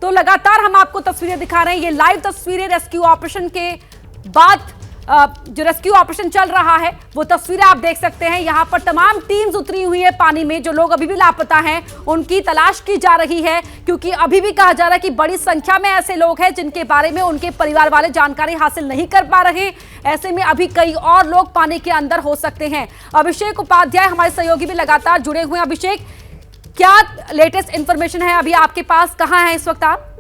तो लगातार हम आपको तस्वीरें दिखा रहे हैं, ये लाइव तस्वीरें रेस्क्यू ऑपरेशन के बाद जो रेस्क्यू ऑपरेशन चल रहा है वो तस्वीरें आप देख सकते हैं। यहां पर तमाम टीम्स उतरी हुई है पानी में। जो लोग अभी भी लापता हैं उनकी तलाश की जा रही है, क्योंकि अभी भी कहा जा रहा है कि बड़ी संख्या में ऐसे लोग हैं जिनके बारे में उनके परिवार वाले जानकारी हासिल नहीं कर पा रहे। ऐसे में अभी कई और लोग पानी के अंदर हो सकते हैं। अभिषेक उपाध्याय हमारे सहयोगी भी लगातार जुड़े हुए हैं। अभिषेक, क्या लेटेस्ट इंफॉर्मेशन है अभी आपके पास, कहां है इस वक्त आप?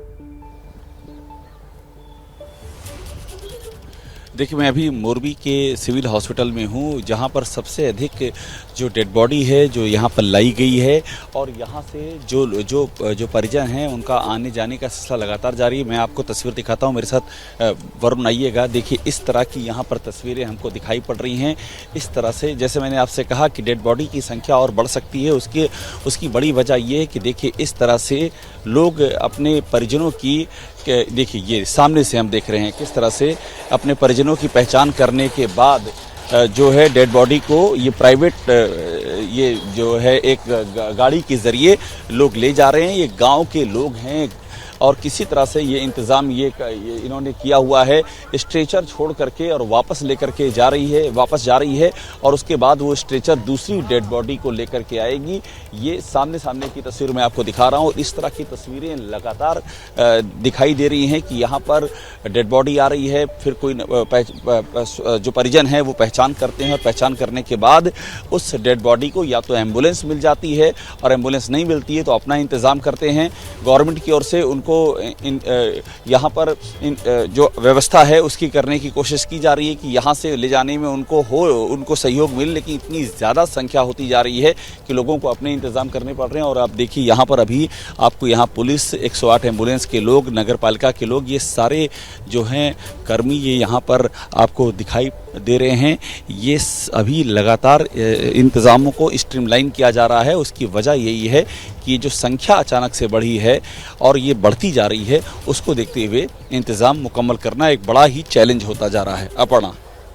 देखिए, मैं अभी मोरबी के सिविल हॉस्पिटल में हूँ, जहाँ पर सबसे अधिक जो डेड बॉडी है जो यहाँ पर लाई गई है, और यहाँ से जो परिजन हैं उनका आने जाने का सिलसिला लगातार जारी है। मैं आपको तस्वीर दिखाता हूँ, मेरे साथ वरुण आइएगा। देखिए, इस तरह की यहाँ पर तस्वीरें हमको दिखाई पड़ रही हैं। इस तरह से, जैसे मैंने आपसे कहा कि डेड बॉडी की संख्या और बढ़ सकती है, उसकी बड़ी वजह ये है कि देखिए इस तरह से लोग अपने परिजनों की, देखिए ये सामने से हम देख रहे हैं किस तरह से अपने परिजनों की पहचान करने के बाद जो है डेड बॉडी को ये प्राइवेट ये जो है एक गाड़ी के ज़रिए लोग ले जा रहे हैं। ये गांव के लोग हैं और किसी तरह से ये इंतज़ाम ये इन्होंने किया हुआ है। स्ट्रेचर छोड़ करके और वापस लेकर के वापस जा रही है और उसके बाद वो स्ट्रेचर दूसरी डेड बॉडी को लेकर के आएगी। ये सामने की तस्वीर मैं आपको दिखा रहा हूँ। इस तरह की तस्वीरें लगातार दिखाई दे रही हैं कि यहाँ पर डेड बॉडी आ रही है, फिर कोई जो परिजन है वो पहचान करते हैं और पहचान करने के बाद उस डेड बॉडी को या तो एम्बुलेंस मिल जाती है, और एम्बुलेंस नहीं मिलती है तो अपना इंतज़ाम करते हैं। गवर्नमेंट की ओर से उनको यहाँ पर जो व्यवस्था है उसकी करने की कोशिश की जा रही है कि यहाँ से ले जाने में उनको सहयोग मिले, लेकिन इतनी ज़्यादा संख्या होती जा रही है कि लोगों को अपने इंतज़ाम करने पड़ रहे हैं। और आप देखिए यहाँ पर अभी आपको यहाँ पुलिस, 108 एम्बुलेंस के लोग, नगर पालिका के लोग, ये सारे जो हैं कर्मी ये यहाँ पर आपको दिखाई दे रहे हैं। ये अभी लगातार इंतज़ामों को स्ट्रीमलाइन किया जा रहा है। उसकी वजह यही है कि जो संख्या अचानक से बढ़ी है और ये बढ़ती जा रही है, उसको देखते हुए इंतज़ाम मुकम्मल करना एक बड़ा ही चैलेंज होता जा रहा है। अपर्णा,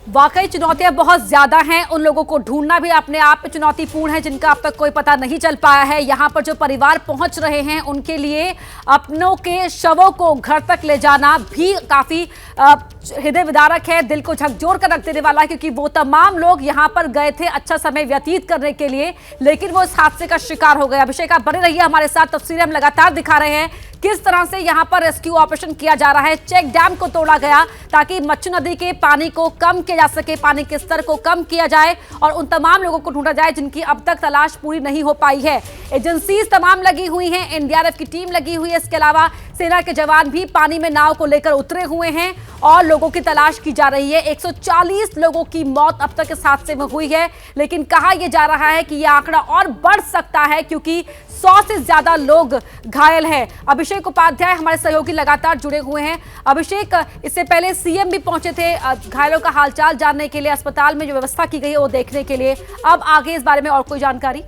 वाकई चुनौतियां बहुत ज्यादा हैं। उन लोगों को ढूंढना भी अपने आप में चुनौतीपूर्ण है जिनका अब तक कोई पता नहीं चल पाया है। यहाँ पर जो परिवार पहुंच रहे हैं उनके लिए अपनों के शवों को घर तक ले जाना भी काफी हृदय विदारक है, दिल को झकझोर कर रख देने वाला है, क्योंकि वो तमाम लोग यहाँ पर गए थे अच्छा समय व्यतीत करने के लिए, लेकिन वो इस हादसे का शिकार हो गए। अभिषेक, आप बने रहिए हमारे साथ, तस्वीरें हम लगातार दिखा रहे हैं किस तरह से यहाँ पर रेस्क्यू ऑपरेशन किया जा रहा है। चेक डैम को तोड़ा गया ताकि मच्छू नदी के पानी को कम किया जा सके, पानी के स्तर को कम किया जाए और उन तमाम लोगों को ढूंढा जाए जिनकी अब तक तलाश पूरी नहीं हो पाई है। एजेंसीज तमाम लगी हुई हैं, एनडीआरएफ की टीम लगी हुई है, इसके अलावा सेना के जवान भी पानी में नाव को लेकर उतरे हुए हैं और लोगों की तलाश की जा रही है। 140 लोगों की मौत अब तक इस हादसे में हुई है, लेकिन कहा यह जा रहा है कि यह आंकड़ा और बढ़ सकता है क्योंकि 100 से ज्यादा लोग घायल हैं। अभिषेक उपाध्याय हमारे सहयोगी लगातार जुड़े हुए हैं। अभिषेक, इससे पहले सीएम भी पहुंचे थे घायलों का हालचाल जानने के लिए, अस्पताल में जो व्यवस्था की गई है वो देखने के लिए। अब आगे इस बारे में और कोई जानकारी?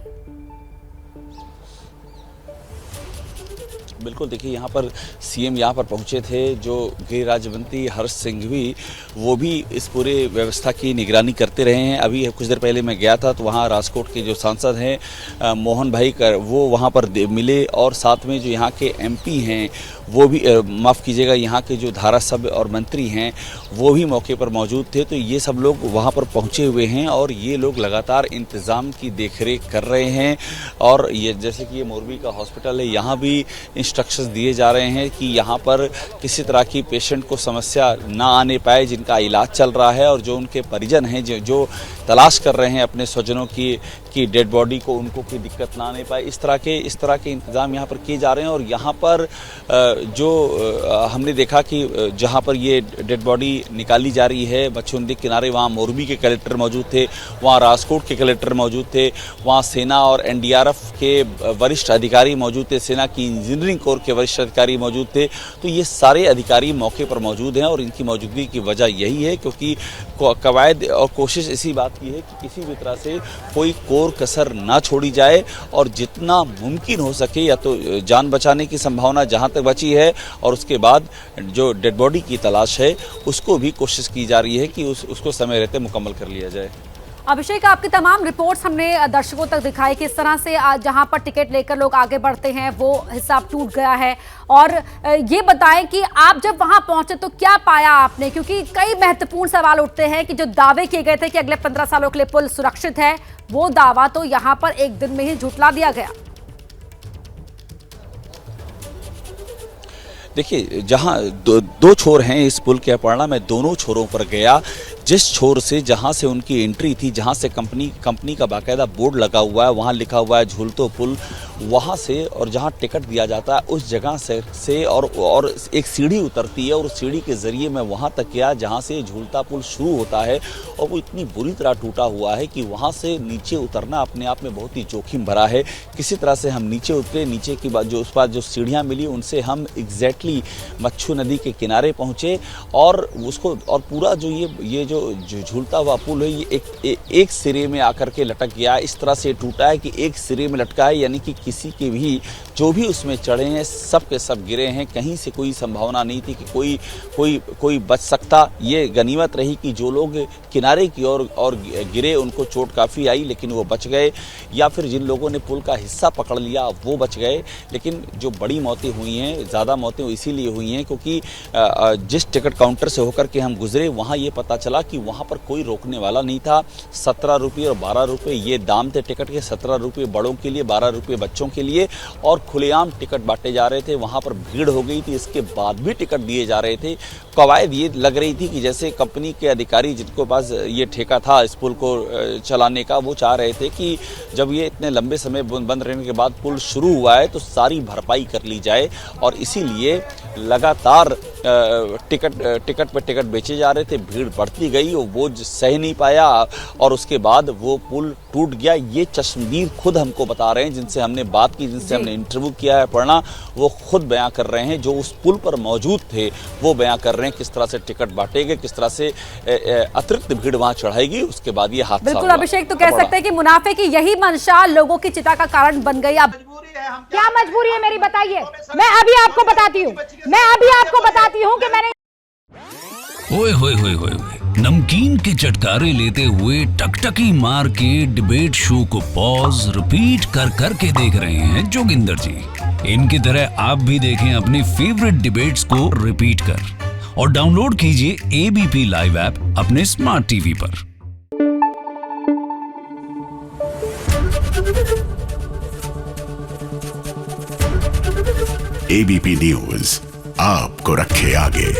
बिल्कुल, देखिए यहाँ पर सीएम यहाँ पर पहुँचे थे, जो गृह राज्य मंत्री हर्ष सिंघवी, वो भी इस पूरे व्यवस्था की निगरानी करते रहे हैं। अभी कुछ देर पहले मैं गया था तो वहाँ राजकोट के जो सांसद हैं मोहन भाई वो वहाँ पर मिले, और साथ में जो यहाँ के एमपी हैं वो भी, माफ़ कीजिएगा, यहाँ के जो धारासभ्य और मंत्री हैं वो भी मौके पर मौजूद थे। तो ये सब लोग वहाँ पर पहुँचे हुए हैं और ये लोग लगातार इंतज़ाम की देखरेख कर रहे हैं। और ये जैसे कि ये मोरबी का हॉस्पिटल है, यहाँ भी इंस्ट्रक्शंस दिए जा रहे हैं कि यहाँ पर किसी तरह की पेशेंट को समस्या ना आने पाए, जिनका इलाज चल रहा है और जो उनके परिजन हैं जो तलाश कर रहे हैं अपने स्वजनों की डेड बॉडी को, उनको कोई दिक्कत ना आने पाए। इस तरह के इंतज़ाम यहाँ पर किए जा रहे हैं। और यहाँ पर जो हमने देखा कि जहाँ पर ये डेड बॉडी निकाली जा रही है मच्छू नदी किनारे, वहाँ मोरबी के कलेक्टर मौजूद थे, वहाँ राजकोट के कलेक्टर मौजूद थे, वहाँ सेना और एनडीआरएफ के वरिष्ठ अधिकारी मौजूद थे, सेना की इंजीनियरिंग कोर के वरिष्ठ अधिकारी मौजूद थे। तो ये सारे अधिकारी मौके पर मौजूद हैं और इनकी मौजूदगी की वजह यही है क्योंकि कवायद और कोशिश इसी बात की है कि किसी भी तरह से कोई कोर कसर ना छोड़ी जाए और जितना मुमकिन हो सके या तो जान बचाने की संभावना जहां तक बची है, और उसके बाद जो डेड बॉडी की तलाश है उसको भी कोशिश की जा रही है कि उसको समय रहते मुकम्मल कर लिया जाए। अभिषेक, आपकी तमाम रिपोर्ट्स हमने दर्शकों तक दिखाई कि इस तरह से जहां पर टिकट लेकर लोग आगे बढ़ते हैं वो हिसाब टूट गया है। और ये बताएं कि आप जब वहां पहुंचे तो क्या पाया आपने, क्योंकि कई महत्वपूर्ण सवाल उठते हैं कि जो दावे किए गए थे कि अगले 15 सालों के लिए पुल सुरक्षित है, वो दावा तो यहां पर एक दिन में ही झुठला दिया गया। देखिए, जहाँ दो छोर हैं इस पुल के, अपर्णा, मैं दोनों छोरों पर गया। जिस छोर से जहाँ से उनकी एंट्री थी, जहाँ से कंपनी का बाकायदा बोर्ड लगा हुआ है, वहाँ लिखा हुआ है झूलतो पुल, वहाँ से और जहाँ टिकट दिया जाता है उस जगह से और एक सीढ़ी उतरती है और उस सीढ़ी के ज़रिए मैं वहाँ तक गया जहाँ से झूलता पुल शुरू होता है। और वो इतनी बुरी तरह टूटा हुआ है कि वहाँ से नीचे उतरना अपने आप में बहुत ही जोखिम भरा है। किसी तरह से हम नीचे उतरे। नीचे की बात उस बात जो सीढ़ियाँ मिली उनसे हम एग्जैक्टली मच्छू नदी के किनारे पहुँचे और उसको और पूरा जो ये जो झूलता हुआ पुल है ये एक सिरे में आकर के लटक गया। इस तरह से टूटा है कि एक सिरे में लटका है, यानी कि किसी के भी जो भी उसमें चढ़े हैं सब के सब गिरे हैं। कहीं से कोई संभावना नहीं थी कि कोई बच सकता। ये गनीमत रही कि जो लोग किनारे की ओर और गिरे उनको चोट काफ़ी आई, लेकिन वो बच गए, या फिर जिन लोगों ने पुल का हिस्सा पकड़ लिया वो बच गए। लेकिन जो बड़ी मौतें हुई हैं, ज़्यादा मौतें इसीलिए हुई हैं क्योंकि जिस टिकट काउंटर से होकर के हम गुजरे वहाँ ये पता चला कि वहाँ पर कोई रोकने वाला नहीं था। 17 रुपये और 12 रुपये ये दाम थे टिकट के। 17 रुपये बड़ों के लिए, 12 रुपये बच्चों के लिए, और खुलेआम टिकट बांटे जा रहे थे। वहाँ पर भीड़ हो गई थी, इसके बाद भी टिकट दिए जा रहे थे। कवायद ये लग रही थी कि जैसे कंपनी के अधिकारी जिनको पास ये ठेका था इस पुल को चलाने का, वो चाह रहे थे कि जब ये इतने लंबे समय बंद रहने के बाद पुल शुरू हुआ है तो सारी भरपाई कर ली जाए, और इसीलिए लगातार टिकट पे टिकट बेचे जा रहे थे। भीड़ बढ़ती गई और वो सह नहीं पाया और उसके बाद वो पुल टूट गया। ये चश्मदीद खुद हमको बता रहे हैं, जिनसे हमने बात की, जिनसे हमने इंटरव्यू किया है पढ़ना, वो खुद बयां कर रहे हैं, जो उस पुल पर मौजूद थे वो बयां कर रहे हैं किस तरह से टिकट बांटे गए, किस तरह से अतिरिक्त भीड़ वहां चढ़ाएगी। उसके बाद ये हादसा बिल्कुल अभिषेक, तो कह सकते हैं कि मुनाफे की यही मंशा लोगों की चिता का कारण बन गई। अब क्या मजबूरी है मेरी, बताइए। मैं अभी आपको बताती हूँ कि मैंने ओए होए होए होए, नमकीन के चटकारे लेते हुए टकटकी मार के डिबेट शो को पॉज रिपीट कर कर के देख रहे हैं जोगिंदर जी। इनकी तरह आप भी देखें अपनी फेवरेट डिबेट्स को रिपीट कर, और डाउनलोड कीजिए एबीपी लाइव ऐप अपने स्मार्ट टीवी पर। एबीपी न्यूज आपको रखे आगे।